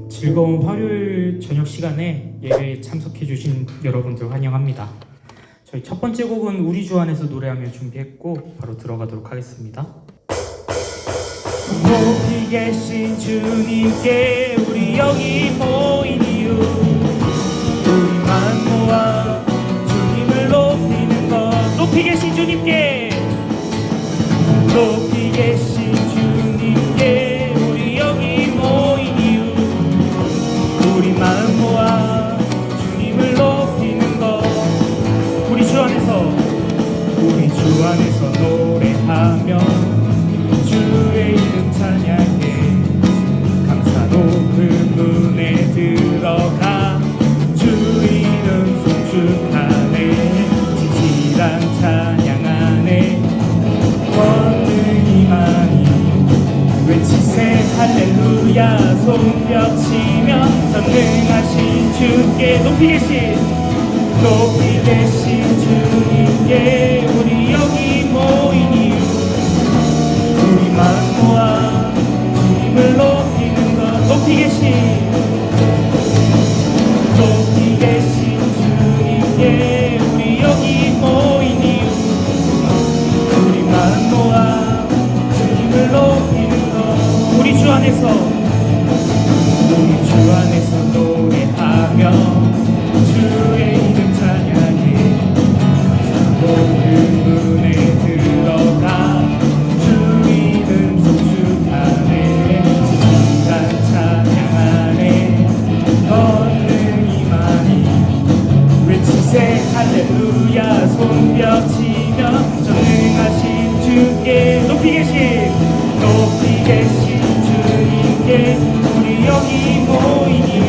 즐거운 화요일 저녁 시간에 예배에 참석해 주신 여러분들 환영합니다. 저희 첫 번째 곡은 우리 주 안에서 노래하며 준비했고 바로 들어가도록 하겠습니다. 높이 계신 주님께 우리 여기 모인 이유, 우리만 모아 주님을 높이는 것. 높이 계신 주님께, 높이 계신 주님께 우리 여기 모인 이유, 우리 마음 모아 주님을 높이는 것. 우리 주 안에서 노래하며 주의 이름 찬양해 감사 높은 문에 들어가 주 이름 송축하네. 진실한 찬양 안에 권능이 많이 외치세 할렐루야. 손뼉치며 전능하신 주께, 높이 계신 주님께 우리 여기 모인 이유, 우리만 모아 주님을 높이는 것. 높이 계신 주님께 우리 여기 모인 이유, 우리만 모아 주님을 높이는 것. 우리 주 안에서 노래하며 주의 이름 찬양해 감사 높은 문에 들어가 주 이름 송축하네. 진실한 찬양 안에 권능이 많이 외치세 할렐루야. 손뼉치며 전능하신 주께, 높이 계신 주님께 우리 여기 모인 이유,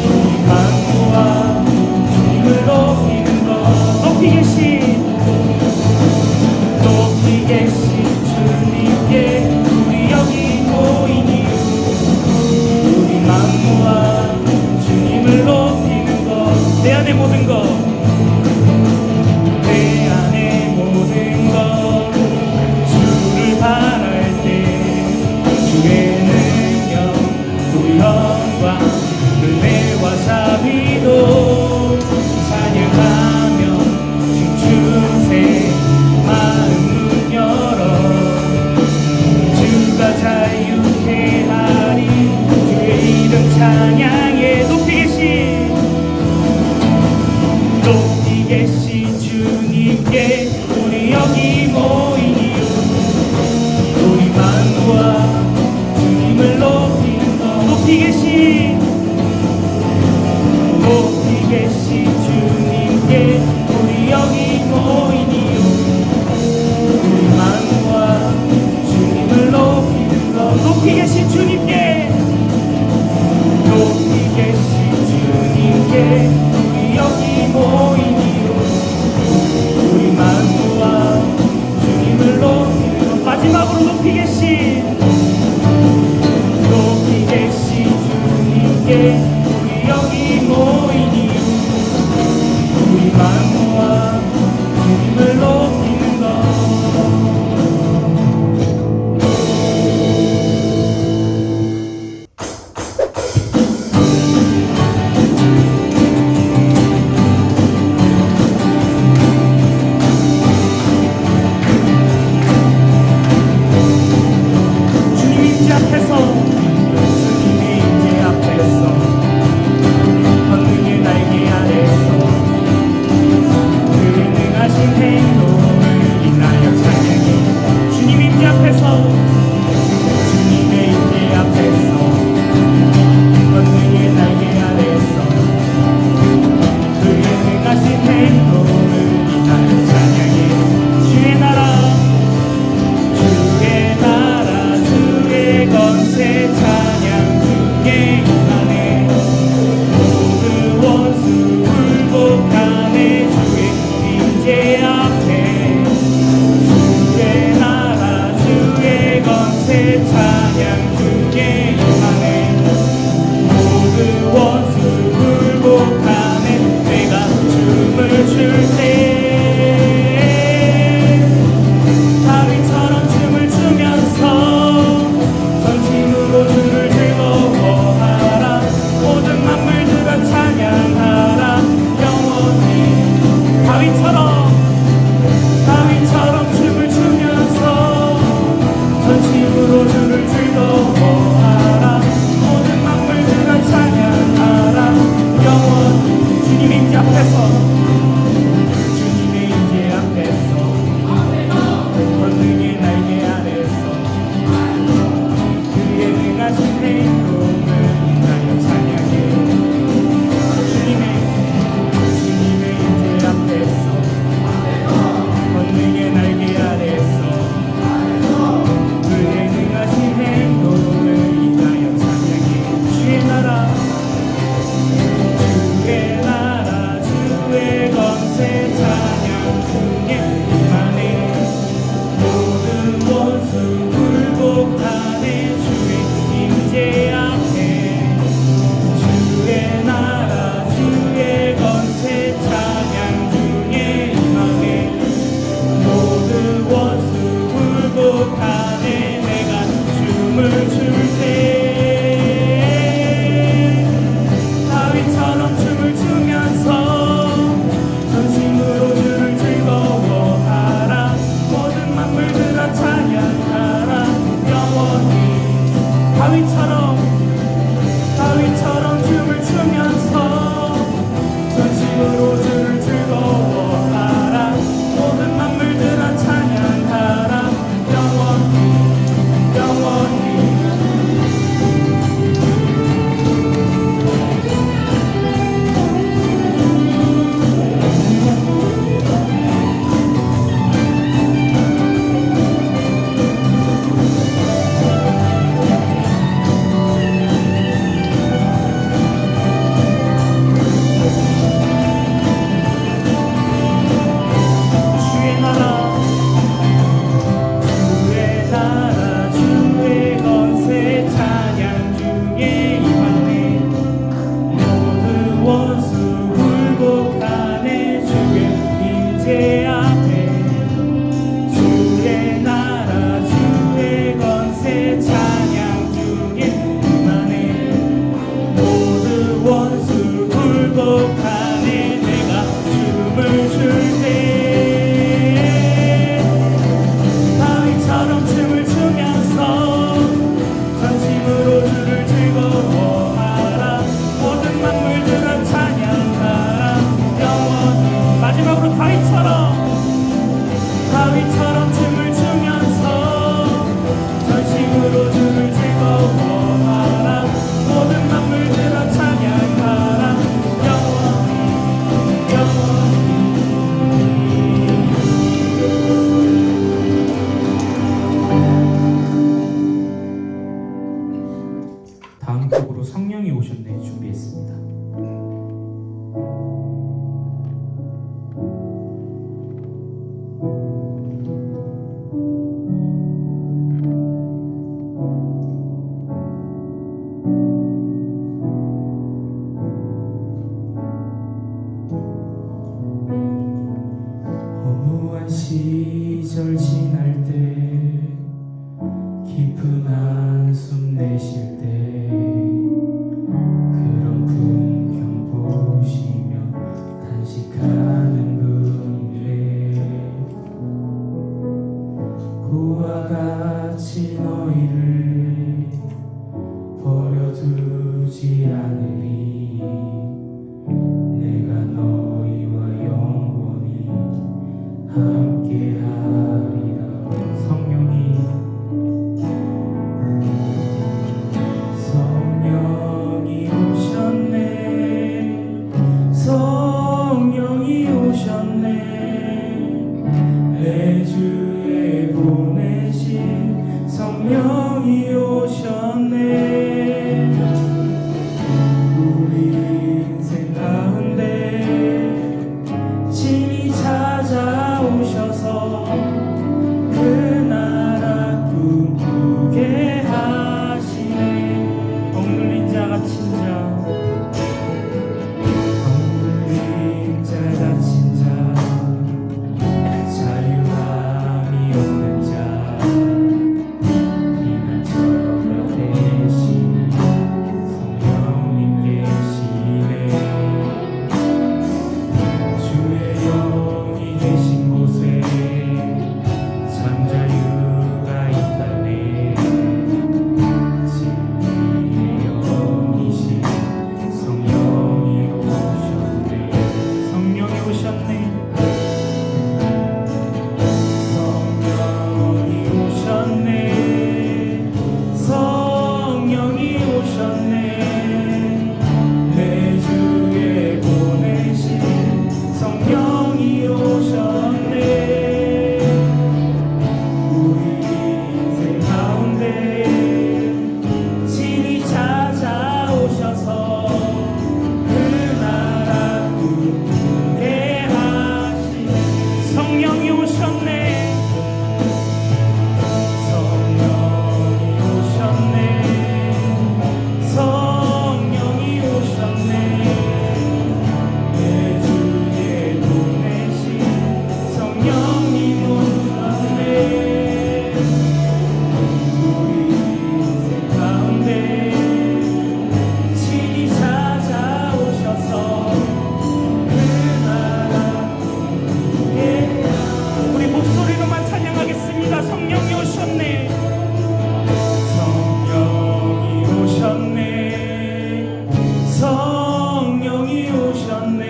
우리만 모아 주님을 높이는 것. 높이 계신 주님께 우리 여기 모인 이유, 우리만 모아 주님을 높이는 것. 내 안의 모든 것, 내 안의 모든 것 주를 바랄 때 주의 능력 또 영광 은혜와 자비도 찬양하며 춤추세. 마음 문 열어 주가 자유케 하리. 주의 이름 찬양해. 높이 계신 주님께 우리 여기 모인 이유, 우리만 모아 주님을 높이는 것. 높이 계신 주님께 우리 여기 모인 이유, 우리만 모아 주님을 높이는 것. 높이 계신 주님께 우리 여기 모인 이유, 우리만 모아 고요한 시절 지날 때 깊은 한숨 내쉴 때 그런 풍경 보시며 단식하는 분이래. 고와 같이 너희를 버려두지 않으리. 내가 너희와 영원히 함께하리라. 성령이 오셨네. 성령이 오셨네. 내 주에 보내신 성령이 오셨네. 우리 인생 가운데 친히 찾아오셔서 그 나라 꿈꾸게 하시네. 억눌린 자 갇힌 자, 억눌린 자 갇힌 자, 자유함이 없는 자, 피난처가 되시는 성령님 계시네. 주의 영이 계신 곳에 참 자유가 있다네. 진리의 영이신 성령이 오셨네. 성령이 오셨네. 성령이 오셨네. 성령이 오셨네. 내 주에 보내신 성령이 오셨네. 우리 인생 가운데 친히 찾아오셔서 그 나라 꿈꾸게 하시네. 성령이 오셨네. 성령이 오셨네. 성령이 오셨네. 내 주에 보내신 성령님 오셨네. 우리 인생 가운데 친히 찾아오셔서 그 나라 꿈꾸게. 우리 목소리로만 찬양하겠습니다. 성령이 오셨네. 성령이 오셨네. 성령이 오셨네.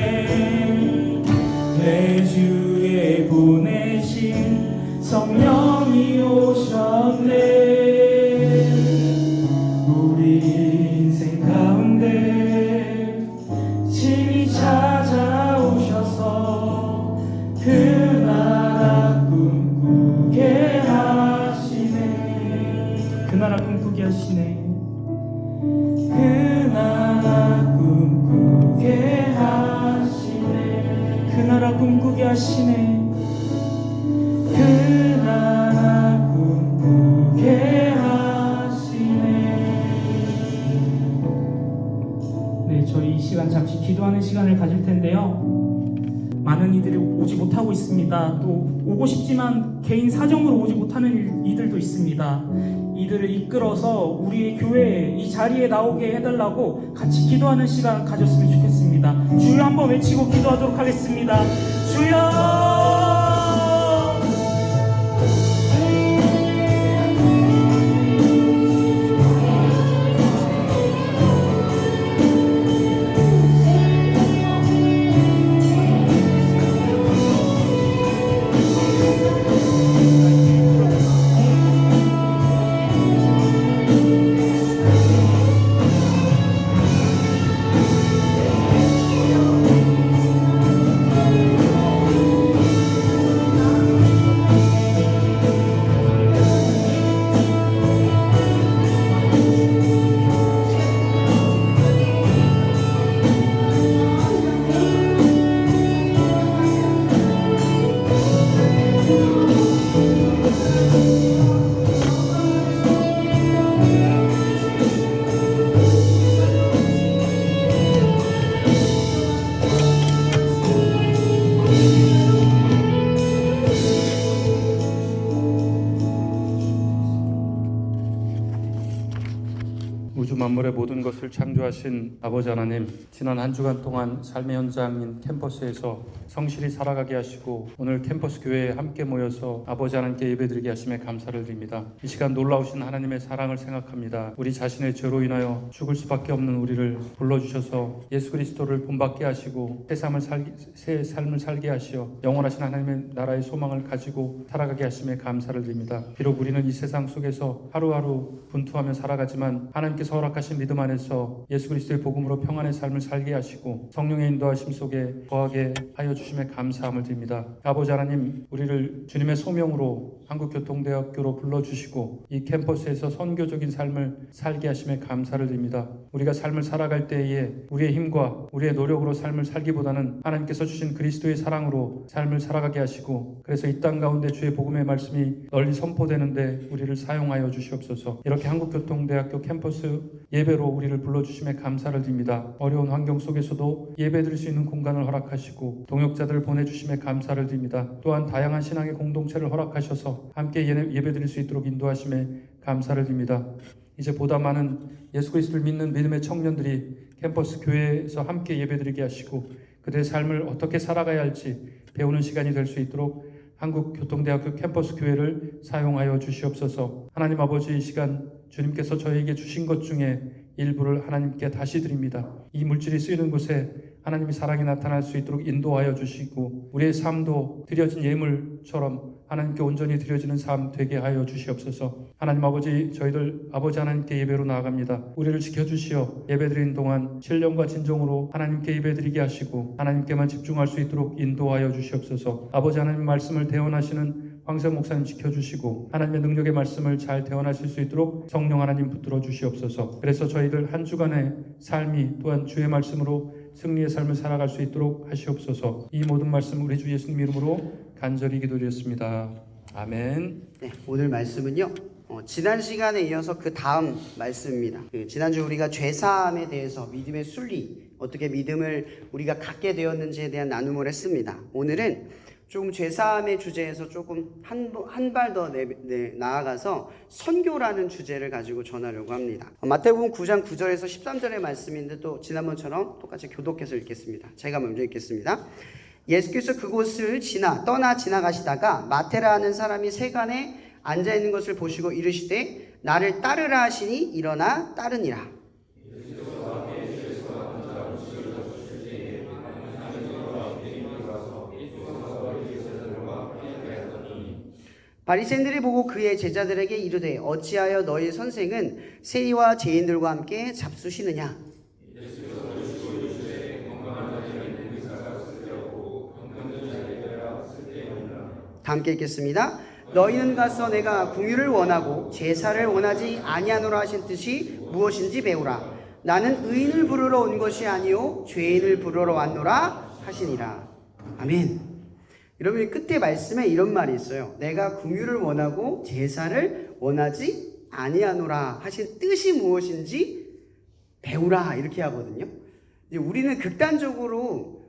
내 주에 보내신 성령이 오셨네. 우리 인생 가운데 친히 찾아오셔서 그 나라 꿈꾸게 하시네. 그 나라 꿈꾸게 하시네. 그 나라 꿈꾸게 하시네. 그 나라 꿈꾸게 하시네. 그 나라 꿈꾸게 하시네. 네, 저희 이 시간 잠시 기도하는 시간을 가질 텐데요. 많은 이들이 오지 못하고 있습니다. 또 오고 싶지만 개인 사정으로 오지 못하는 이들도 있습니다. 이들을 이끌어서 우리의 교회에 이 자리에 나오게 해달라고 같이 기도하는 시간 가졌으면 좋겠습니다. 주여 한번 외치고 기도하도록 하겠습니다. 주여! 만물의 모든 것을 창조하신 아버지 하나님, 지난 한 주간 동안 삶의 현장인 캠퍼스에서 성실히 살아가게 하시고 오늘 캠퍼스 교회에 함께 모여서 아버지 하나님께 예배드리게 하심에 감사를 드립니다. 이 시간 놀라우신 하나님의 사랑을 생각합니다. 우리 자신의 죄로 인하여 죽을 수밖에 없는 우리를 불러주셔서 예수 그리스도를 본받게 하시고 새 삶을 살게 하시어 영원하신 하나님의 나라의 소망을 가지고 살아가게 하심에 감사를 드립니다. 비록 우리는 이 세상 속에서 하루하루 분투하며 살아가지만 하나님께서 허락하신 믿음 안에서 예수 그리스도의 복음으로 평안의 삶을 살게 하시고 성령의 인도하심 속에 거하게 하여 주심에 감사함을 드립니다. 아버지 하나님, 우리를 주님의 소명으로 한국교통대학교로 불러주시고 이 캠퍼스에서 선교적인 삶을 살게 하심에 감사를 드립니다. 우리가 삶을 살아갈 때에 우리의 힘과 우리의 노력으로 삶을 살기보다는 하나님께서 주신 그리스도의 사랑으로 삶을 살아가게 하시고, 그래서 이 땅 가운데 주의 복음의 말씀이 널리 선포되는데 우리를 사용하여 주시옵소서. 이렇게 한국교통대학교 캠퍼스 예배로 우리를 불러주심에 감사를 드립니다. 어려운 환경 속에서도 예배드릴 수 있는 공간을 허락하시고 동역자들을 보내주심에 감사를 드립니다. 또한 다양한 신앙의 공동체를 허락하셔서 함께 예배드릴 수 있도록 인도하심에 감사를 드립니다. 이제 보다 많은 예수 그리스도를 믿는 믿음의 청년들이 캠퍼스 교회에서 함께 예배드리게 하시고 그들의 삶을 어떻게 살아가야 할지 배우는 시간이 될 수 있도록 한국교통대학교 캠퍼스 교회를 사용하여 주시옵소서. 하나님 아버지, 이 시간 주님께서 저에게 주신 것 중에 일부를 하나님께 다시 드립니다. 이 물질이 쓰이는 곳에 하나님의 사랑이 나타날 수 있도록 인도하여 주시고 우리의 삶도 드려진 예물처럼 하나님께 온전히 드려지는 삶 되게 하여 주시옵소서. 하나님 아버지, 저희들 아버지 하나님께 예배로 나아갑니다. 우리를 지켜주시어 예배드리는 동안 신령과 진정으로 하나님께 예배드리게 하시고 하나님께만 집중할 수 있도록 인도하여 주시옵소서. 아버지 하나님 말씀을 대언하시는 황세현 목사님 지켜주시고 하나님의 능력의 말씀을 잘 대언하실 수 있도록 성령 하나님 붙들어 주시옵소서. 그래서 저희들 한 주간의 삶이 또한 주의 말씀으로 승리의 삶을 살아갈 수 있도록 하시옵소서. 이 모든 말씀 우리 주 예수님 이름으로 간절히 기도드렸습니다. 아멘. 네, 오늘 말씀은요, 지난 시간에 이어서 그 다음 말씀입니다. 지난주 우리가 죄사함에 대해서 믿음의 순리, 어떻게 믿음을 우리가 갖게 되었는지에 대한 나눔을 했습니다. 오늘은 조금 죄사함의 주제에서 조금 한 발 더 나아가서 선교라는 주제를 가지고 전하려고 합니다. 마태복음 9장 9절에서 13절의 말씀인데 또 지난번처럼 똑같이 교독해서 읽겠습니다. 제가 먼저 읽겠습니다. 예수께서 그곳을 떠나 지나가시다가 마테라 하는 사람이 세간에 앉아있는 것을 보시고 이르시되 나를 따르라 하시니 일어나 따르니라. 바리새인들이 보고 그의 제자들에게 이르되 어찌하여 너희 선생은 세리와 죄인들과 함께 잡수시느냐. 다 함께 읽겠습니다. 너희는 가서 내가 궁유를 원하고 제사를 원하지 아니하노라 하신 뜻이 무엇인지 배우라. 나는 의인을 부르러 온 것이 아니요 죄인을 부르러 왔노라 하시니라. 아멘. 여러분, 끝에 말씀에 이런 말이 있어요. 내가 궁유를 원하고 제사를 원하지 아니하노라 하신 뜻이 무엇인지 배우라, 이렇게 하거든요. 우리는 극단적으로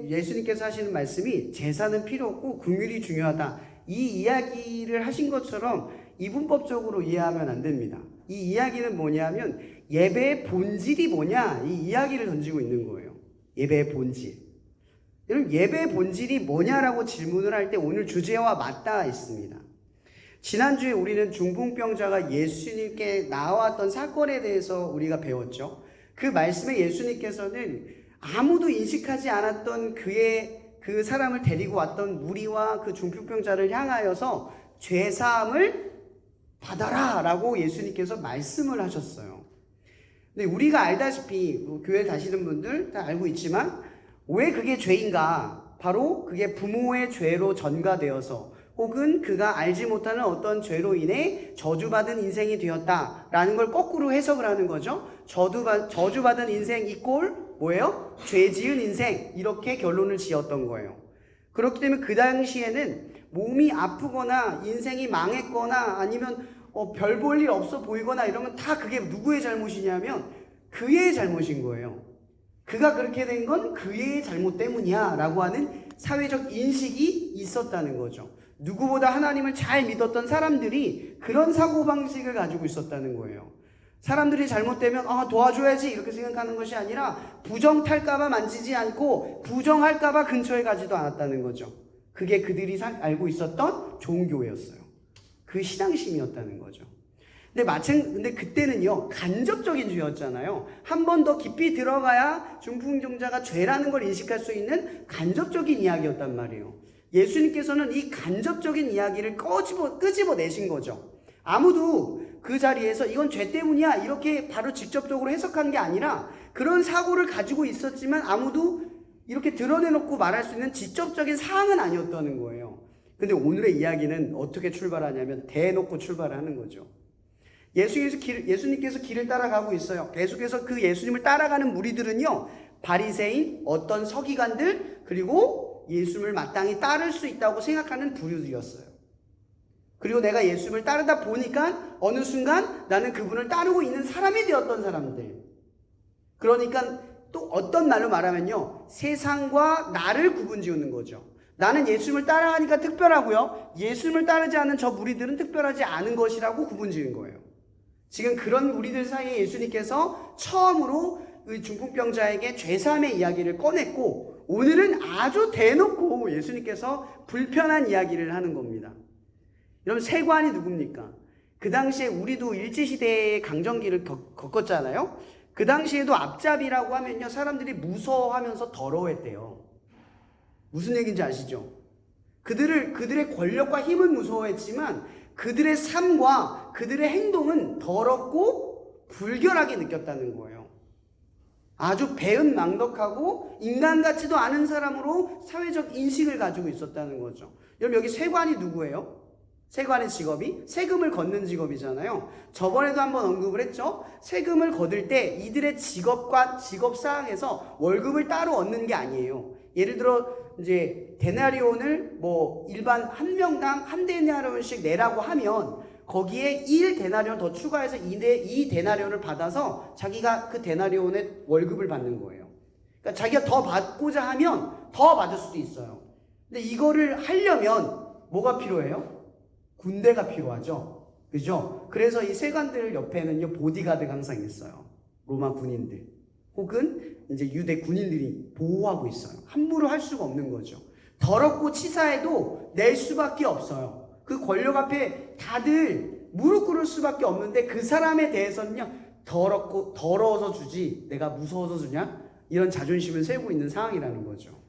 예수님께서 하시는 말씀이 제사는 필요 없고 궁율이 중요하다, 이 이야기를 하신 것처럼 이분법적으로 이해하면 안 됩니다. 이 이야기는 뭐냐면 예배의 본질이 뭐냐, 이 이야기를 던지고 있는 거예요. 예배의 본질. 여러분, 예배의 본질이 뭐냐라고 질문을 할 때 오늘 주제와 맞닿아 있습니다. 지난주에 우리는 중풍병자가 예수님께 나왔던 사건에 대해서 우리가 배웠죠. 그 말씀에 예수님께서는 아무도 인식하지 않았던 그 사람을 데리고 왔던 무리와 그 중풍병자를 향하여서 죄사함을 받아라 라고 예수님께서 말씀을 하셨어요. 근데 우리가 알다시피 교회 다니시는 분들 다 알고 있지만 왜 그게 죄인가? 바로 그게 부모의 죄로 전가되어서 혹은 그가 알지 못하는 어떤 죄로 인해 저주받은 인생이 되었다라는 걸 거꾸로 해석을 하는 거죠. 저주받은 인생 이꼴 뭐예요? 죄 지은 인생, 이렇게 결론을 지었던 거예요. 그렇기 때문에 그 당시에는 몸이 아프거나 인생이 망했거나 아니면 별 볼 일 없어 보이거나 이러면 다 그게 누구의 잘못이냐면 그의 잘못인 거예요. 그가 그렇게 된 건 그의 잘못 때문이야 라고 하는 사회적 인식이 있었다는 거죠. 누구보다 하나님을 잘 믿었던 사람들이 그런 사고방식을 가지고 있었다는 거예요. 사람들이 잘못되면 도와줘야지 이렇게 생각하는 것이 아니라 부정 탈까봐 만지지 않고 부정할까봐 근처에 가지도 않았다는 거죠. 그게 그들이 알고 있었던 좋은 교회였어요. 그 신앙심이었다는 거죠. 근데 그때는요, 간접적인 죄였잖아요. 한 번 더 깊이 들어가야 중풍병자가 죄라는 걸 인식할 수 있는 간접적인 이야기였단 말이에요. 예수님께서는 이 간접적인 이야기를 끄집어내신 거죠. 아무도 그 자리에서 이건 죄 때문이야 이렇게 바로 직접적으로 해석한 게 아니라 그런 사고를 가지고 있었지만 아무도 이렇게 드러내놓고 말할 수 있는 직접적인 사항은 아니었다는 거예요. 근데 오늘의 이야기는 어떻게 출발하냐면 대놓고 출발을 하는 거죠. 예수님께서 길을 따라가고 있어요. 계속해서 그 예수님을 따라가는 무리들은요, 바리새인, 어떤 서기관들, 그리고 예수님을 마땅히 따를 수 있다고 생각하는 부류들이었어요. 그리고 내가 예수님을 따르다 보니까 어느 순간 나는 그분을 따르고 있는 사람이 되었던 사람들. 그러니까 또 어떤 말로 말하면요, 세상과 나를 구분 지우는 거죠. 나는 예수님을 따라가니까 특별하고요, 예수님을 따르지 않은 저 무리들은 특별하지 않은 것이라고 구분 지은 거예요. 지금 그런 무리들 사이에 예수님께서 처음으로 그 중풍병자에게 죄사함의 이야기를 꺼냈고, 오늘은 아주 대놓고 예수님께서 불편한 이야기를 하는 겁니다. 여러분, 세관이 누굽니까? 그 당시에 우리도 일제시대의 강점기를 겪었잖아요. 그 당시에도 앞잡이라고 하면요, 사람들이 무서워하면서 더러워했대요. 무슨 얘기인지 아시죠? 그들의 권력과 힘은 무서워했지만 그들의 삶과 그들의 행동은 더럽고 불결하게 느꼈다는 거예요. 아주 배은망덕하고 인간 같지도 않은 사람으로 사회적 인식을 가지고 있었다는 거죠. 여러분, 여기 세관이 누구예요? 세관의 직업이 세금을 걷는 직업이잖아요. 저번에도 한번 언급을 했죠. 세금을 거둘 때 이들의 직업과 직업사항에서 월급을 따로 얻는 게 아니에요. 예를 들어 이제 데나리온을 일반 한 명당 한 데나리온씩 내라고 하면 거기에 1데나리온 더 추가해서 2데나리온을 받아서 자기가 그 데나리온의 월급을 받는 거예요. 그러니까 자기가 더 받고자 하면 더 받을 수도 있어요. 근데 이거를 하려면 뭐가 필요해요? 군대가 필요하죠. 그죠? 그래서 이 세관들 옆에는요, 보디가드가 항상 있어요. 로마 군인들. 혹은 이제 유대 군인들이 보호하고 있어요. 함부로 할 수가 없는 거죠. 더럽고 치사해도 낼 수밖에 없어요. 그 권력 앞에 다들 무릎 꿇을 수밖에 없는데 그 사람에 대해서는요, 더러워서 주지 내가 무서워서 주냐? 이런 자존심을 세우고 있는 상황이라는 거죠.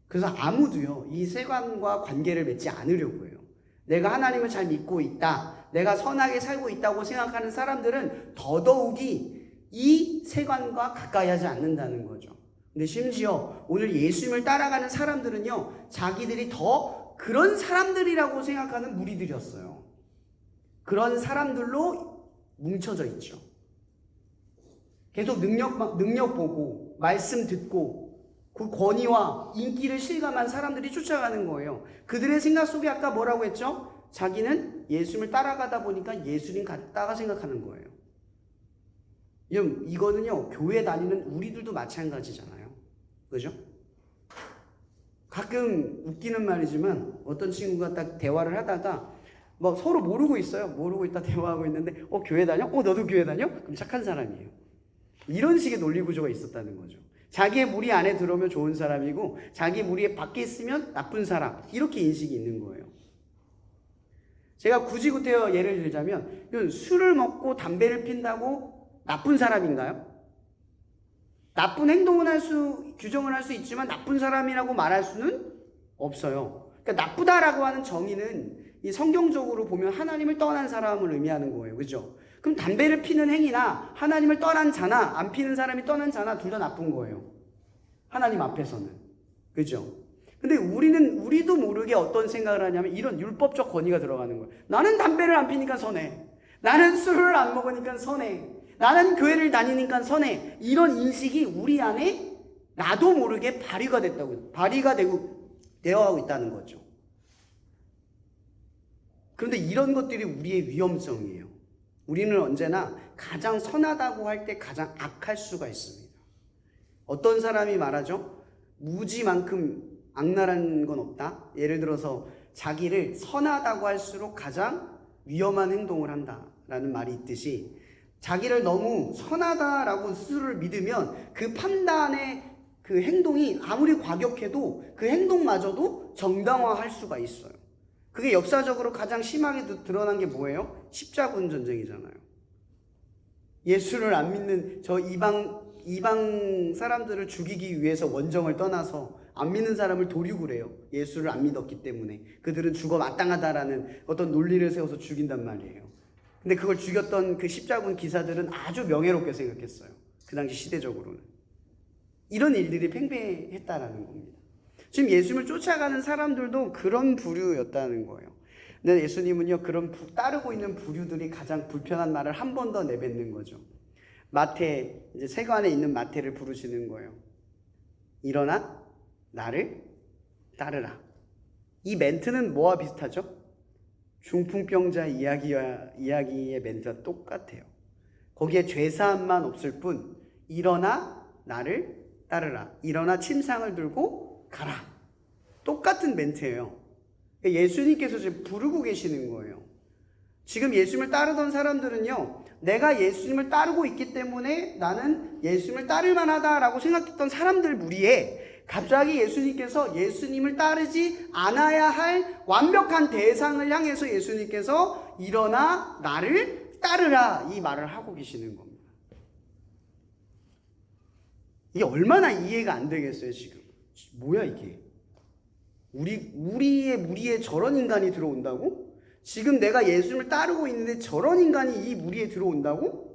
그래서 아무도요, 이 세관과 관계를 맺지 않으려고 해요. 내가 하나님을 잘 믿고 있다, 내가 선하게 살고 있다고 생각하는 사람들은 더더욱이 이 세관과 가까이 하지 않는다는 거죠. 근데 심지어 오늘 예수님을 따라가는 사람들은요, 자기들이 더 그런 사람들이라고 생각하는 무리들이었어요. 그런 사람들로 뭉쳐져 있죠. 계속 능력 보고 말씀 듣고 그 권위와 인기를 실감한 사람들이 쫓아가는 거예요. 그들의 생각 속에 아까 뭐라고 했죠? 자기는 예수님을 따라가다 보니까 예수님 같다가 생각하는 거예요. 이거는요, 교회 다니는 우리들도 마찬가지잖아요. 그죠? 가끔 웃기는 말이지만 어떤 친구가 딱 대화를 하다가 서로 모르고 있어요. 모르고 있다 대화하고 있는데 교회 다녀? 너도 교회 다녀? 그럼 착한 사람이에요. 이런 식의 논리 구조가 있었다는 거죠. 자기의 무리 안에 들어오면 좋은 사람이고 자기 무리 밖에 있으면 나쁜 사람, 이렇게 인식이 있는 거예요. 제가 굳이 예를 들자면, 술을 먹고 담배를 핀다고 나쁜 사람인가요? 나쁜 행동은 규정을 할 수 있지만 나쁜 사람이라고 말할 수는 없어요. 그러니까 나쁘다라고 하는 정의는 이 성경적으로 보면 하나님을 떠난 사람을 의미하는 거예요. 그죠? 그럼 담배를 피는 행위나 하나님을 떠난 자나 안 피는 사람이 떠난 자나 둘 다 나쁜 거예요. 하나님 앞에서는. 그죠? 근데 우리도 모르게 어떤 생각을 하냐면 이런 율법적 권위가 들어가는 거예요. 나는 담배를 안 피니까 선해. 나는 술을 안 먹으니까 선해. 나는 교회를 다니니까 선해. 이런 인식이 우리 안에 나도 모르게 발휘가 되어가고 있다는 거죠. 그런데 이런 것들이 우리의 위험성이에요. 우리는 언제나 가장 선하다고 할 때 가장 악할 수가 있습니다. 어떤 사람이 말하죠? 무지만큼 악랄한 건 없다. 예를 들어서 자기를 선하다고 할수록 가장 위험한 행동을 한다라는 말이 있듯이, 자기를 너무 선하다라고 스스로를 믿으면 그 판단의 그 행동이 아무리 과격해도 그 행동마저도 정당화할 수가 있어요. 그게 역사적으로 가장 심하게 드러난 게 뭐예요? 십자군 전쟁이잖아요. 예수를 안 믿는 저 이방 사람들을 죽이기 위해서 원정을 떠나서 안 믿는 사람을 도륙을 해요. 예수를 안 믿었기 때문에. 그들은 죽어 마땅하다라는 어떤 논리를 세워서 죽인단 말이에요. 근데 그걸 죽였던 그 십자군 기사들은 아주 명예롭게 생각했어요. 그 당시 시대적으로는. 이런 일들이 팽배했다라는 겁니다. 지금 예수님을 쫓아가는 사람들도 그런 부류였다는 거예요. 근데 예수님은요, 그런 따르고 있는 부류들이 가장 불편한 말을 한 번 더 내뱉는 거죠. 마태, 이제 세관에 있는 마태를 부르시는 거예요. 일어나 나를 따르라. 이 멘트는 뭐와 비슷하죠? 중풍병자 이야기의 멘트가 똑같아요. 거기에 죄사함만 없을 뿐, 일어나 나를 따르라. 일어나 침상을 들고 가라. 똑같은 멘트예요. 예수님께서 지금 부르고 계시는 거예요. 지금 예수님을 따르던 사람들은요, 내가 예수님을 따르고 있기 때문에 나는 예수님을 따를 만하다라고 생각했던 사람들 무리에 갑자기 예수님께서 예수님을 따르지 않아야 할 완벽한 대상을 향해서 예수님께서 일어나 나를 따르라 이 말을 하고 계시는 겁니다. 이게 얼마나 이해가 안 되겠어요, 지금. 뭐야 이게? 우리의 무리에 저런 인간이 들어온다고? 지금 내가 예수님을 따르고 있는데 저런 인간이 이 무리에 들어온다고?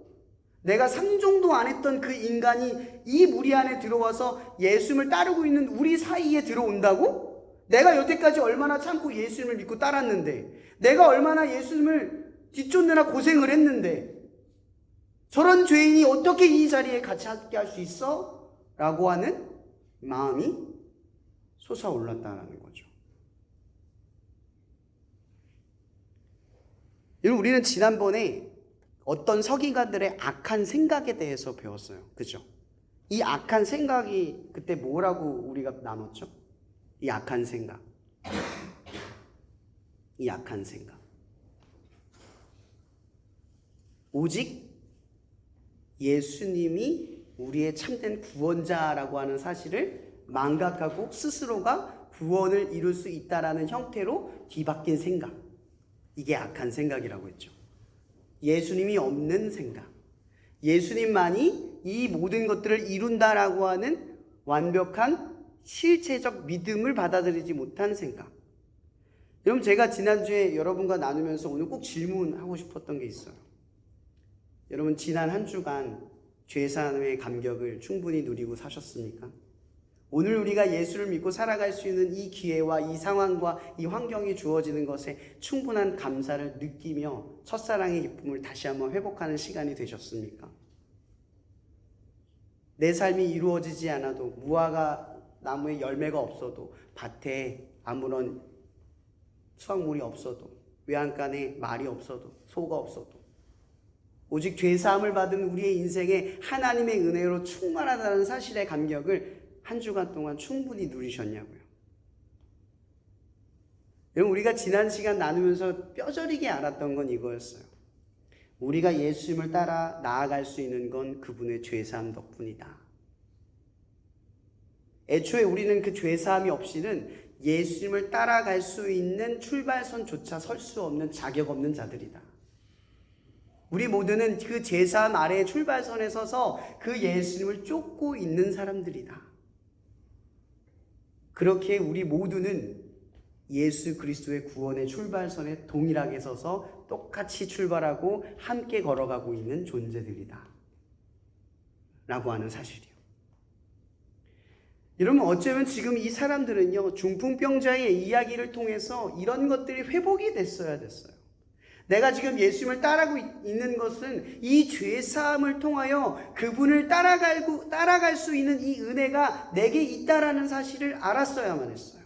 내가 상종도 안 했던 그 인간이 이 무리 안에 들어와서 예수님을 따르고 있는 우리 사이에 들어온다고? 내가 여태까지 얼마나 참고 예수님을 믿고 따랐는데, 내가 얼마나 예수님을 뒤쫓느라 고생을 했는데, 저런 죄인이 어떻게 이 자리에 같이 함께 할 수 있어? 라고 하는 마음이 솟아올랐다는 거죠. 여러분, 우리는 지난번에 어떤 서기관들의 악한 생각에 대해서 배웠어요. 그죠? 이 악한 생각이 그때 뭐라고 우리가 나눴죠? 이 악한 생각. 이 악한 생각. 오직 예수님이 우리의 참된 구원자라고 하는 사실을 망각하고 스스로가 구원을 이룰 수 있다라는 형태로 뒤바뀐 생각. 이게 악한 생각이라고 했죠. 예수님이 없는 생각. 예수님만이 이 모든 것들을 이룬다라고 하는 완벽한 실체적 믿음을 받아들이지 못한 생각. 여러분, 제가 지난주에 여러분과 나누면서 오늘 꼭 질문하고 싶었던 게 있어요. 여러분, 지난 한 주간 죄사함의 감격을 충분히 누리고 사셨습니까? 오늘 우리가 예수를 믿고 살아갈 수 있는 이 기회와 이 상황과 이 환경이 주어지는 것에 충분한 감사를 느끼며 첫사랑의 기쁨을 다시 한번 회복하는 시간이 되셨습니까? 내 삶이 이루어지지 않아도, 무화과 나무에 열매가 없어도, 밭에 아무런 수확물이 없어도, 외양간에 말이 없어도, 소가 없어도, 오직 죄사함을 받은 우리의 인생에 하나님의 은혜로 충만하다는 사실의 감격을 한 주간 동안 충분히 누리셨냐고요. 여러분, 우리가 지난 시간 나누면서 뼈저리게 알았던 건 이거였어요. 우리가 예수님을 따라 나아갈 수 있는 건 그분의 죄사함 덕분이다. 애초에 우리는 그 죄사함이 없이는 예수님을 따라갈 수 있는 출발선조차 설 수 없는 자격 없는 자들이다. 우리 모두는 그 죄사함 아래의 출발선에 서서 그 예수님을 쫓고 있는 사람들이다. 그렇게 우리 모두는 예수 그리스도의 구원의 출발선에 동일하게 서서 똑같이 출발하고 함께 걸어가고 있는 존재들이다 라고 하는 사실이요. 여러분, 어쩌면 지금 이 사람들은요, 중풍병자의 이야기를 통해서 이런 것들이 회복이 됐어야 됐어요. 내가 지금 예수님을 따라가고 있는 것은 이 죄사함을 통하여 그분을 따라갈 수 있는 이 은혜가 내게 있다라는 사실을 알았어야만 했어요.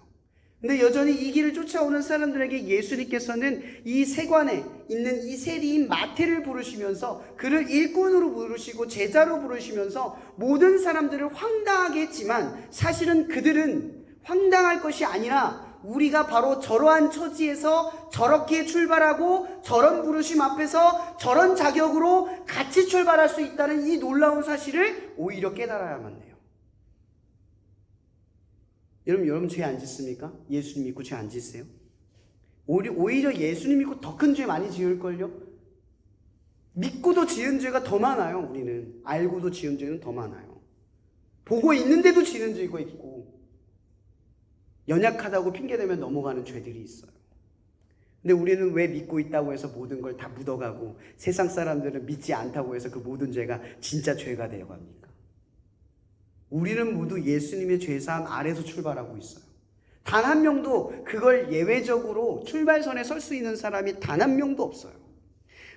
근데 여전히 이 길을 쫓아오는 사람들에게 예수님께서는 이 세관에 있는 이 세리인 마태를 부르시면서 그를 일꾼으로 부르시고 제자로 부르시면서 모든 사람들을 황당하게 했지만 사실은 그들은 황당할 것이 아니라 우리가 바로 저러한 처지에서 저렇게 출발하고 저런 부르심 앞에서 저런 자격으로 같이 출발할 수 있다는 이 놀라운 사실을 오히려 깨달아야만 해요. 여러분 죄 안 짓습니까? 예수님 믿고 죄 안 짓세요? 오히려 예수님 믿고 더 큰 죄 많이 지을걸요? 믿고도 지은 죄가 더 많아요. 우리는 알고도 지은 죄는 더 많아요. 보고 있는데도 지는 죄가 있고 연약하다고 핑계대면 넘어가는 죄들이 있어요. 근데 우리는 왜 믿고 있다고 해서 모든 걸 다 묻어가고 세상 사람들은 믿지 않다고 해서 그 모든 죄가 진짜 죄가 되어갑니까? 우리는 모두 예수님의 죄사함 아래서 출발하고 있어요. 단 한 명도 그걸 예외적으로 출발선에 설 수 있는 사람이 단 한 명도 없어요.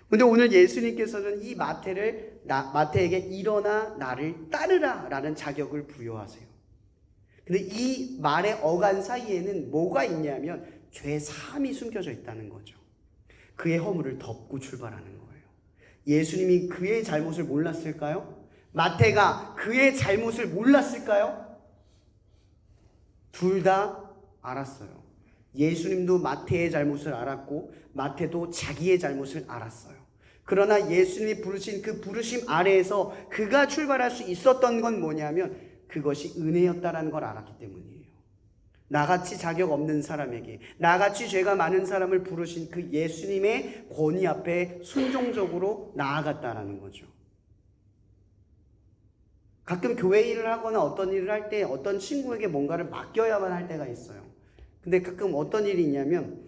근데 오늘 예수님께서는 이 마태에게 일어나 나를 따르라 라는 자격을 부여하세요. 근데 이 말의 어간 사이에는 뭐가 있냐면 죄 사함이 숨겨져 있다는 거죠. 그의 허물을 덮고 출발하는 거예요. 예수님이 그의 잘못을 몰랐을까요? 마태가 그의 잘못을 몰랐을까요? 둘 다 알았어요. 예수님도 마태의 잘못을 알았고 마태도 자기의 잘못을 알았어요. 그러나 예수님이 부르신 그 부르심 아래에서 그가 출발할 수 있었던 건 뭐냐면 그것이 은혜였다라는 걸 알았기 때문이에요. 나같이 자격 없는 사람에게, 나같이 죄가 많은 사람을 부르신 그 예수님의 권위 앞에 순종적으로 나아갔다라는 거죠. 가끔 교회 일을 하거나 어떤 일을 할 때 어떤 친구에게 뭔가를 맡겨야만 할 때가 있어요. 근데 가끔 어떤 일이 있냐면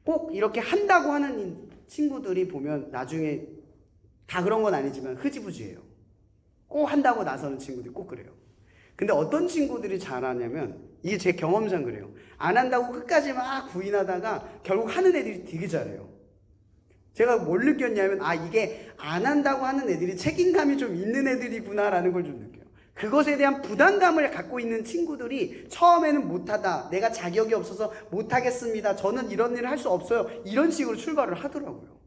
꼭 이렇게 한다고 하는 친구들이 보면 나중에 다 그런 건 아니지만 흐지부지해요. 꼭 한다고 나서는 친구들이 꼭 그래요. 근데 어떤 친구들이 잘하냐면 이게 제 경험상 그래요. 안 한다고 끝까지 막 부인하다가 결국 하는 애들이 되게 잘해요. 제가 뭘 느꼈냐면 이게 안 한다고 하는 애들이 책임감이 좀 있는 애들이구나라는 걸 좀 느껴요. 그것에 대한 부담감을 갖고 있는 친구들이 처음에는 못하다, 내가 자격이 없어서 못하겠습니다, 저는 이런 일을 할 수 없어요, 이런 식으로 출발을 하더라고요.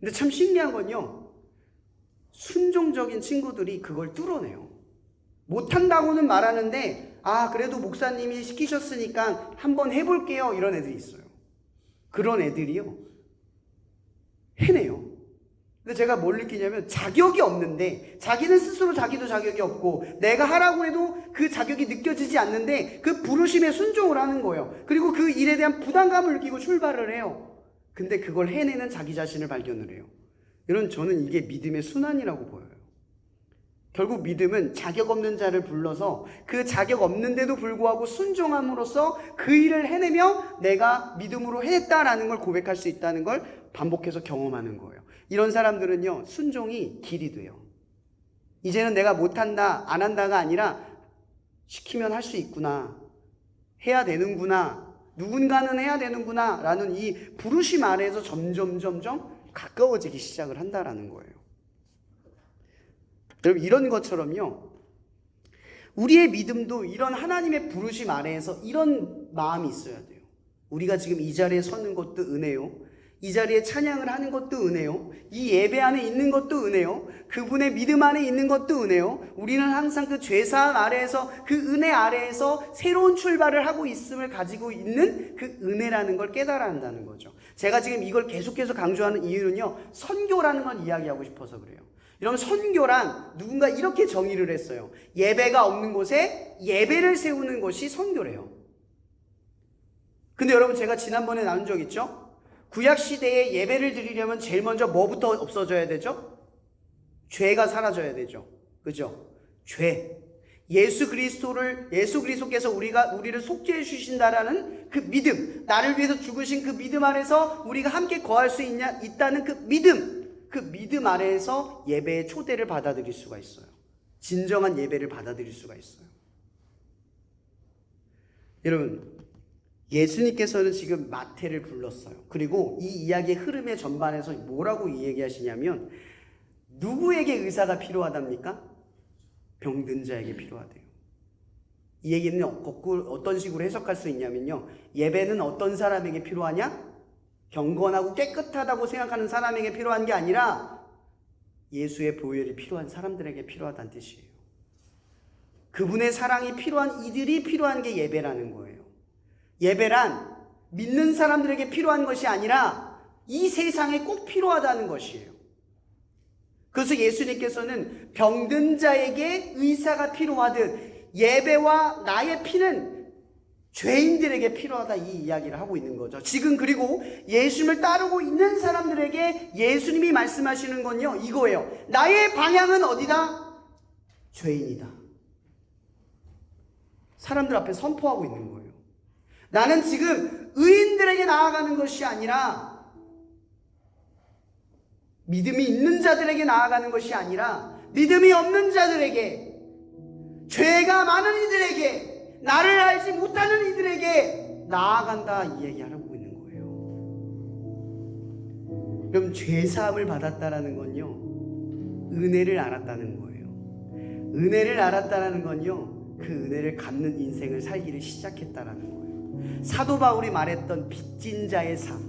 근데 참 신기한 건요, 순종적인 친구들이 그걸 뚫어내요. 못한다고는 말하는데 그래도 목사님이 시키셨으니까 한번 해볼게요, 이런 애들이 있어요. 그런 애들이요 해내요. 근데 제가 뭘 느끼냐면 자격이 없는데, 자기는 스스로 자기도 자격이 없고 내가 하라고 해도 그 자격이 느껴지지 않는데 그 부르심에 순종을 하는 거예요. 그리고 그 일에 대한 부담감을 느끼고 출발을 해요. 근데 그걸 해내는 자기 자신을 발견을 해요. 여러분, 저는 이게 믿음의 순환이라고 보여요. 결국 믿음은 자격 없는 자를 불러서 그 자격 없는데도 불구하고 순종함으로써 그 일을 해내며 내가 믿음으로 해냈다라는 걸 고백할 수 있다는 걸 반복해서 경험하는 거예요. 이런 사람들은요, 순종이 길이 돼요. 이제는 내가 못한다, 안 한다가 아니라 시키면 할 수 있구나, 해야 되는구나, 누군가는 해야 되는구나 라는 이 부르심 아래에서 점점 가까워지기 시작을 한다라는 거예요. 여러분, 이런 것처럼요, 우리의 믿음도 이런 하나님의 부르심 아래에서 이런 마음이 있어야 돼요. 우리가 지금 이 자리에 서는 것도 은혜요, 이 자리에 찬양을 하는 것도 은혜요, 이 예배 안에 있는 것도 은혜요, 그분의 믿음 안에 있는 것도 은혜요. 우리는 항상 그 죄사함 아래에서, 그 은혜 아래에서 새로운 출발을 하고 있음을 가지고 있는 그 은혜라는 걸 깨달아야 한다는 거죠. 제가 지금 이걸 계속해서 강조하는 이유는요, 선교라는 걸 이야기하고 싶어서 그래요. 여러분, 선교란 누군가 이렇게 정의를 했어요. 예배가 없는 곳에 예배를 세우는 것이 선교래요. 근데 여러분, 제가 지난번에 나눈 적 있죠? 구약시대에 예배를 드리려면 제일 먼저 뭐부터 없어져야 되죠? 죄가 사라져야 되죠. 그죠? 죄. 예수 그리스도께서 우리를 속죄해 주신다라는 그 믿음, 나를 위해서 죽으신 그 믿음 안에서 우리가 함께 거할 수 있다는 그 믿음 아래에서 예배의 초대를 받아들일 수가 있어요. 진정한 예배를 받아들일 수가 있어요. 여러분, 예수님께서는 지금 마태를 불렀어요. 그리고 이 이야기의 흐름의 전반에서 뭐라고 얘기하시냐면, 누구에게 의사가 필요하답니까? 병든 자에게 필요하대요. 이 얘기는 거꾸로 어떤 식으로 해석할 수 있냐면요, 예배는 어떤 사람에게 필요하냐? 경건하고 깨끗하다고 생각하는 사람에게 필요한 게 아니라 예수의 보혈이 필요한 사람들에게 필요하다는 뜻이에요. 그분의 사랑이 필요한 이들이 필요한 게 예배라는 거예요. 예배란 믿는 사람들에게 필요한 것이 아니라 이 세상에 꼭 필요하다는 것이에요. 그래서 예수님께서는 병든 자에게 의사가 필요하듯 예배와 나의 피는 죄인들에게 필요하다, 이 이야기를 하고 있는 거죠. 지금 그리고 예수님을 따르고 있는 사람들에게 예수님이 말씀하시는 건요, 이거예요. 나의 방향은 어디다? 죄인이다. 사람들 앞에 선포하고 있는 거예요. 나는 지금 의인들에게 나아가는 것이 아니라, 믿음이 있는 자들에게 나아가는 것이 아니라 믿음이 없는 자들에게, 죄가 많은 이들에게, 나를 알지 못하는 이들에게 나아간다, 이 얘기하고 있는 거예요. 그럼 죄사함을 받았다라는 건요, 은혜를 알았다는 거예요. 은혜를 알았다라는 건요, 그 은혜를 갚는 인생을 살기를 시작했다라는 거예요. 사도 바울이 말했던 빚진 자의 삶.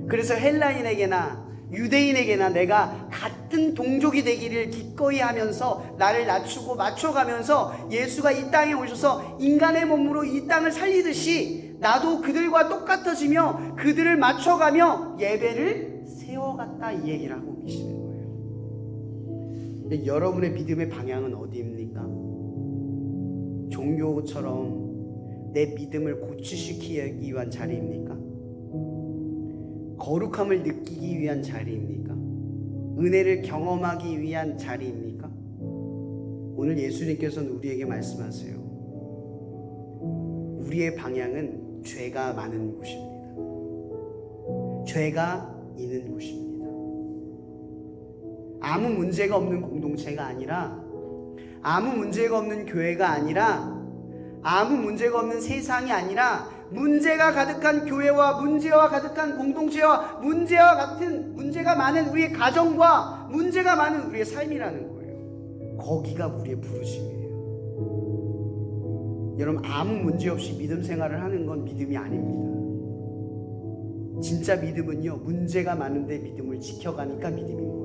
그래서 헬라인에게나 유대인에게나 내가 같은 동족이 되기를 기꺼이 하면서 나를 낮추고 맞춰가면서 예수가 이 땅에 오셔서 인간의 몸으로 이 땅을 살리듯이 나도 그들과 똑같아지며 그들을 맞춰가며 예배를 세워갔다, 이 얘기를 하고 계시는 거예요. 여러분의 믿음의 방향은 어디입니까? 종교처럼 내 믿음을 고취시키기 위한 자리입니까? 거룩함을 느끼기 위한 자리입니까? 은혜를 경험하기 위한 자리입니까? 오늘 예수님께서는 우리에게 말씀하세요. 우리의 방향은 죄가 많은 곳입니다. 죄가 있는 곳입니다. 아무 문제가 없는 공동체가 아니라, 아무 문제가 없는 교회가 아니라, 아무 문제가 없는 세상이 아니라, 문제가 가득한 교회와 문제와 가득한 공동체와 문제가 많은 우리의 가정과 문제가 많은 우리의 삶이라는 거예요. 거기가 우리의 부르심이에요. 여러분, 아무 문제 없이 믿음 생활을 하는 건 믿음이 아닙니다. 진짜 믿음은요, 문제가 많은데 믿음을 지켜가니까 믿음인 거예요.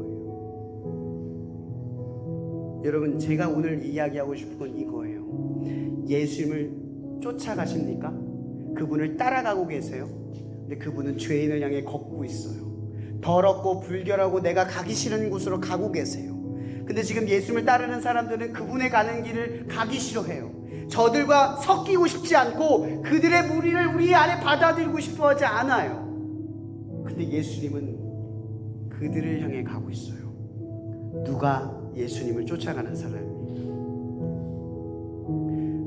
여러분, 제가 오늘 이야기하고 싶은 건 이거예요. 예수님을 쫓아가십니까? 그분을 따라가고 계세요. 근데 그분은 죄인을 향해 걷고 있어요. 더럽고 불결하고 내가 가기 싫은 곳으로 가고 계세요. 근데 지금 예수님을 따르는 사람들은 그분의 가는 길을 가기 싫어해요. 저들과 섞이고 싶지 않고 그들의 무리를 우리 안에 받아들이고 싶어 하지 않아요. 근데 예수님은 그들을 향해 가고 있어요. 누가 예수님을 쫓아가는 사람입니다.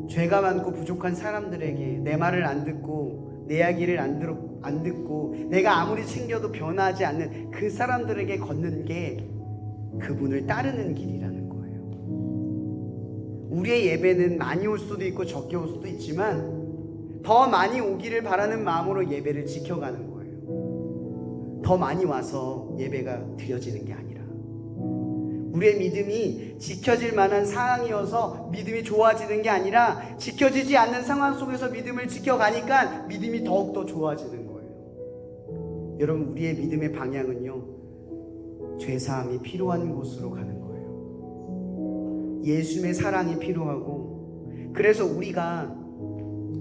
죄가 많고 부족한 사람들에게 내 말을 안 듣고 내 이야기를 안 듣고 내가 아무리 챙겨도 변하지 않는 그 사람들에게 걷는 게 그분을 따르는 길이라는 거예요. 우리의 예배는 많이 올 수도 있고 적게 올 수도 있지만 더 많이 오기를 바라는 마음으로 예배를 지켜가는 거예요. 더 많이 와서 예배가 드려지는 게 아니라 우리의 믿음이 지켜질 만한 상황이어서 믿음이 좋아지는 게 아니라 지켜지지 않는 상황 속에서 믿음을 지켜가니까 믿음이 더욱더 좋아지는 거예요. 여러분, 우리의 믿음의 방향은요, 죄사함이 필요한 곳으로 가는 거예요. 예수님의 사랑이 필요하고, 그래서 우리가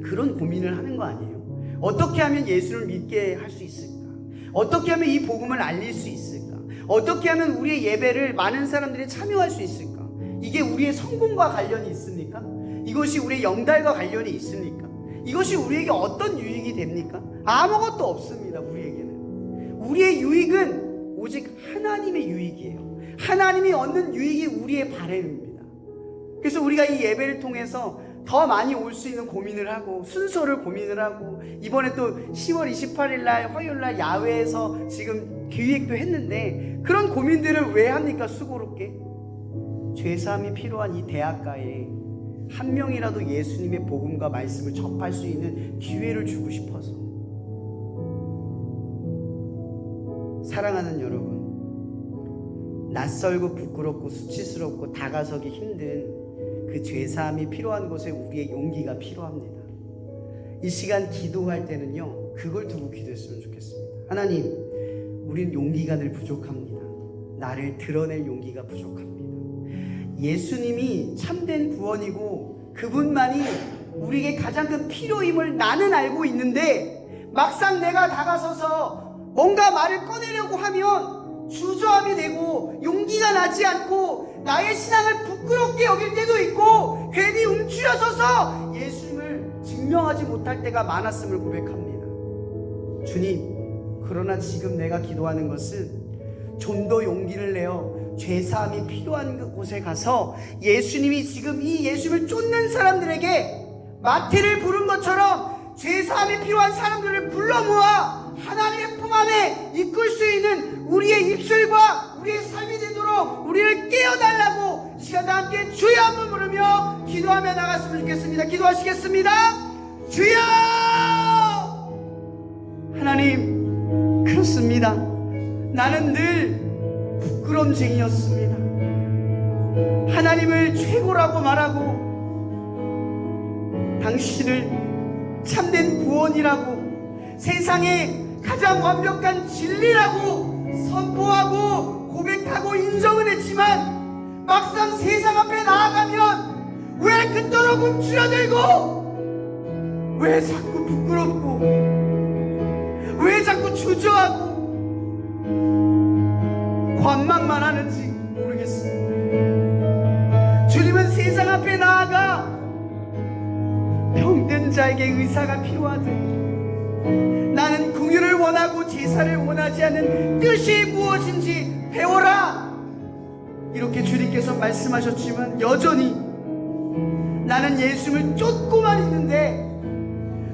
그런 고민을 하는 거 아니에요? 어떻게 하면 예수를 믿게 할 수 있을까? 어떻게 하면 이 복음을 알릴 수 있을까? 어떻게 하면 우리의 예배를 많은 사람들이 참여할 수 있을까? 이게 우리의 성공과 관련이 있습니까? 이것이 우리의 영달과 관련이 있습니까? 이것이 우리에게 어떤 유익이 됩니까? 아무것도 없습니다. 우리에게는. 우리의 유익은 오직 하나님의 유익이에요. 하나님이 얻는 유익이 우리의 바램입니다. 그래서 우리가 이 예배를 통해서 더 많이 올 수 있는 고민을 하고 순서를 고민을 하고, 이번에 또 10월 28일 날 화요일 날 야외에서 지금 기획도 했는데 그런 고민들을 왜 합니까? 수고롭게. 죄사함이 필요한 이 대학가에 한 명이라도 예수님의 복음과 말씀을 접할 수 있는 기회를 주고 싶어서. 사랑하는 여러분, 낯설고 부끄럽고 수치스럽고 다가서기 힘든 그 죄사함이 필요한 곳에 우리의 용기가 필요합니다. 이 시간 기도할 때는요, 그걸 두고 기도했으면 좋겠습니다. 하나님, 우린 용기가 늘 부족합니다. 나를 드러낼 용기가 부족합니다. 예수님이 참된 구원이고 그분만이 우리에게 가장 큰 필요임을 나는 알고 있는데 막상 내가 다가서서 뭔가 말을 꺼내려고 하면 주저함이 되고 용기가 나지 않고 나의 신앙을 부끄럽게 여길 때도 있고 괜히 움츠려서서 예수님을 증명하지 못할 때가 많았음을 고백합니다. 주님, 그러나 지금 내가 기도하는 것은 좀 더 용기를 내어 죄사함이 필요한 곳에 가서 예수님이 지금 이 예수님을 쫓는 사람들에게 마태를 부른 것처럼 죄사함이 필요한 사람들을 불러 모아 하나님의 품 안에 이끌 수 있는 우리의 입술과 우리의 삶이 되도록 우리를 깨어달라고 시간과 함께 주여 한번 부르며 기도하며 나갔으면 좋겠습니다. 기도하시겠습니다. 주여! 하나님, 그렇습니다. 나는 늘 부끄럼쟁이였습니다. 하나님을 최고라고 말하고 당신을 참된 구원이라고 세상에 가장 완벽한 진리라고 선포하고 고백하고 인정은 했지만 막상 세상 앞에 나아가면 왜 그토록 움츠러들고 왜 자꾸 부끄럽고 왜 자꾸 주저하고 관망만 하는지 모르겠습니다. 주님은 세상 앞에 나아가 병든 자에게 의사가 필요하듯 나는 긍휼을 원하고 제사를 원하지 않는 뜻이 무엇인지 배워라, 이렇게 주님께서 말씀하셨지만 여전히 나는 예수님을 쫓고만 있는데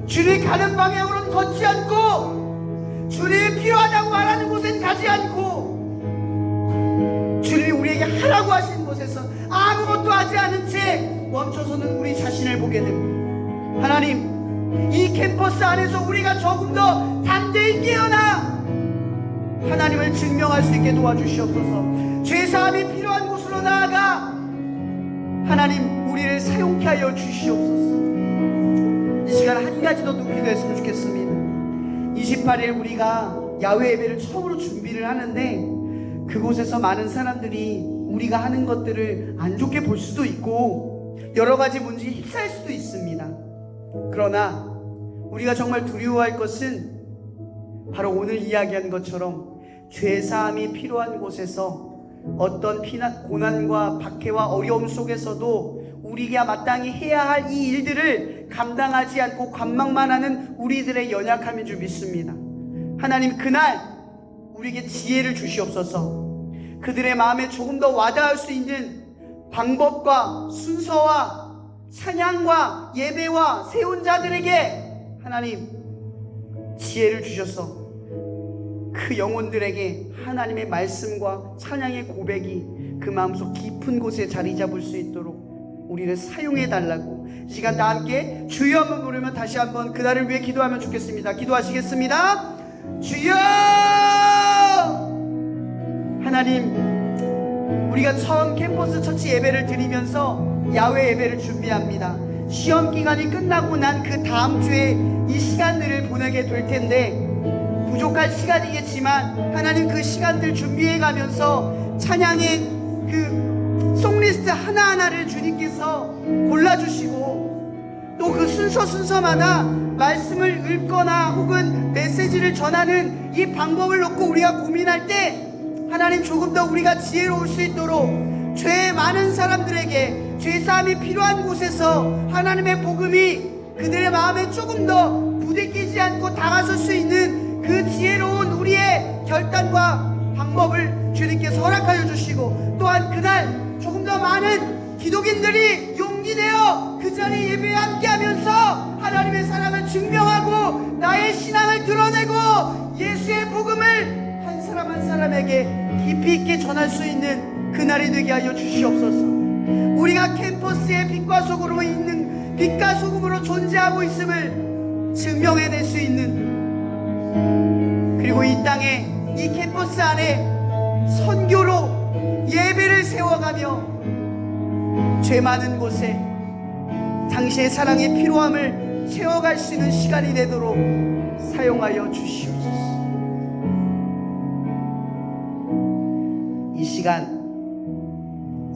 주님이 가는 방향으로는 걷지 않고 주님이 필요하다고 말하는 곳엔 가지 않고 주님이 우리에게 하라고 하신 곳에서 아무것도 하지 않은 채 멈춰서는 우리 자신을 보게 됩니다. 하나님, 이 캠퍼스 안에서 우리가 조금 더 담대히 깨어나 하나님을 증명할 수 있게 도와주시옵소서. 죄사함이 필요한 곳으로 나아가 하나님 우리를 사용케 하여 주시옵소서. 이 시간 한 가지 더 기도했으면 좋겠습니다. 28일 우리가 야외 예배를 처음으로 준비를 하는데 그곳에서 많은 사람들이 우리가 하는 것들을 안 좋게 볼 수도 있고 여러 가지 문제에 휩싸일 수도 있습니다. 그러나 우리가 정말 두려워할 것은 바로 오늘 이야기한 것처럼 죄사함이 필요한 곳에서 어떤 고난과 박해와 어려움 속에서도 우리가 마땅히 해야 할 이 일들을 감당하지 않고 관망만 하는 우리들의 연약함인 줄 믿습니다. 하나님, 그날 우리에게 지혜를 주시옵소서. 그들의 마음에 조금 더 와닿을 수 있는 방법과 순서와 찬양과 예배와 세운 자들에게 하나님 지혜를 주셔서 그 영혼들에게 하나님의 말씀과 찬양의 고백이 그 마음속 깊은 곳에 자리 잡을 수 있도록 우리를 사용해 달라고 이 시간 다 함께 주여 한번 부르면 다시 한번 그날을 위해 기도하면 좋겠습니다. 기도하시겠습니다. 주여! 하나님, 우리가 처음 캠퍼스 처치 예배를 드리면서 야외 예배를 준비합니다. 시험 기간이 끝나고 난 그 다음 주에 이 시간들을 보내게 될 텐데 부족할 시간이겠지만 하나님 그 시간들 준비해 가면서 찬양의 그 송리스트 하나하나를 주님께서 골라주시고 또 그 순서마다 말씀을 읽거나 혹은 메시지를 전하는 이 방법을 놓고 우리가 고민할 때 하나님 조금 더 우리가 지혜로울 수 있도록 죄 많은 사람들에게 죄사함이 필요한 곳에서 하나님의 복음이 그들의 마음에 조금 더 부대끼지 않고 다가설 수 있는 그 지혜로운 우리의 결단과 방법을 주님께서 허락하여 주시고 또한 그날 조금 더 많은 기독인들이 용기 내어 그 자리에 예배에 함께하면서 하나님의 사랑을 증명하고 나의 신앙을 드러내고 예수의 복음을 한 사람 한 사람에게 깊이 있게 전할 수 있는 그날이 되게 하여 주시옵소서. 우리가 캠퍼스의 빛과 소금으로 있는 빛과 소금으로 존재하고 있음을 증명해낼 수 있는, 그리고 이 땅에 이 캠퍼스 안에 선교로 예배를 세워가며 죄 많은 곳에 당신의 사랑의 필요함을 채워갈 수 있는 시간이 되도록 사용하여 주시옵소서. 이 시간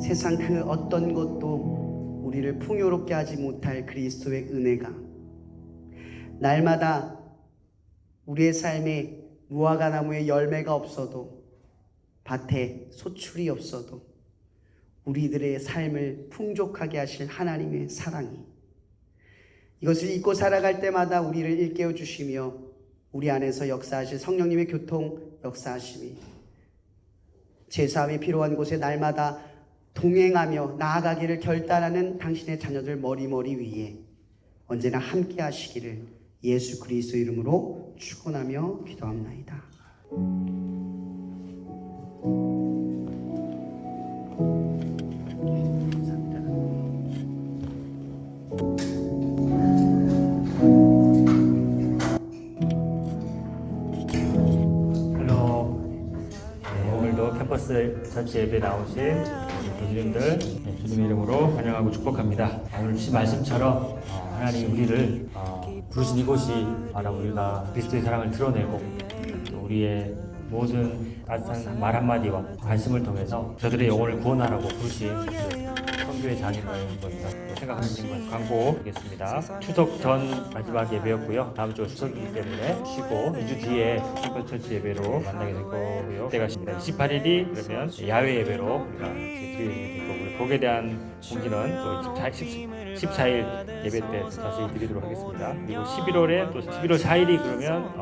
세상 그 어떤 것도 우리를 풍요롭게 하지 못할 그리스도의 은혜가 날마다 우리의 삶에 무화과 나무에 열매가 없어도 밭에 소출이 없어도 우리들의 삶을 풍족하게 하실 하나님의 사랑이 이것을 잊고 살아갈 때마다 우리를 일깨워 주시며 우리 안에서 역사하실 성령님의 교통 역사하심이 제사함이 필요한 곳에 날마다 동행하며 나아가기를 결단하는 당신의 자녀들 머리머리 위에 언제나 함께 하시기를 예수 그리스도 이름으로 축원하며 기도합나이다. 오늘도 캠퍼스 전체 예배 나오신 교주님들 주님의 이름으로 환영하고 축복합니다. 오늘 주신 말씀처럼 하나님이 우리를 부르신 이곳이 바로 우리가 그리스도의 사랑을 드러내고 또 우리의 모든 따뜻한 말 한마디와 관심을 통해서 저들의 영혼을 구원하라고 부르신 선교의 장인 것이다 생각하는 광고 드리겠습니다. 추석 전 마지막 예배였고요. 다음 주 추석이기 때문에 쉬고 2주 뒤에 캠퍼스 예배로 만나게 될 거고요. 때가 28일이 그러면 야외 예배로 우리가 드리게 될 거고요. 거기에 대한 공지는 또 14일 예배 때 다시 드리도록 하겠습니다. 그리고 11월에 또 11월 4일이 그러면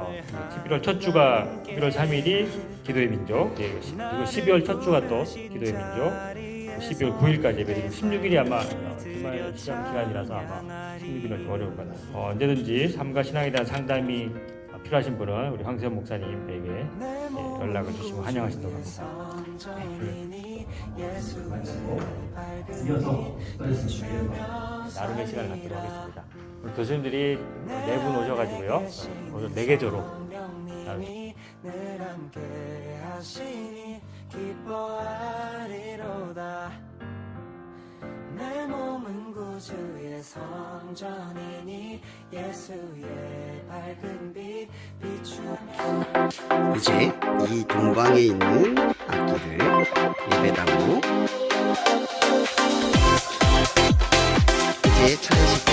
11월 첫 주가 11월 3일이 기도의 민족, 그리고 12월 첫 주가 또 기도의 민족, 12월 9일까지 예배드리고 16일이 아마 주말 시험 기간이라서 아마 16일은 좀 어려울 것 같아요. 언제든지 삶과 신앙에 대한 상담이 필요하신 분은 우리 황세현 목사님에게 연락을 주시고 환영하신다고 합니다. 이어서 나름의 시간을 갖도록 하겠습니다. 우리 교수님들이 4분 오셔가지고요. 오늘 4개조로 내 몸은 구주의 성전이니 예수의 밝은 빛 비추며 이제 이 동방에 있는 악기를 예배당으로 이제 찬양식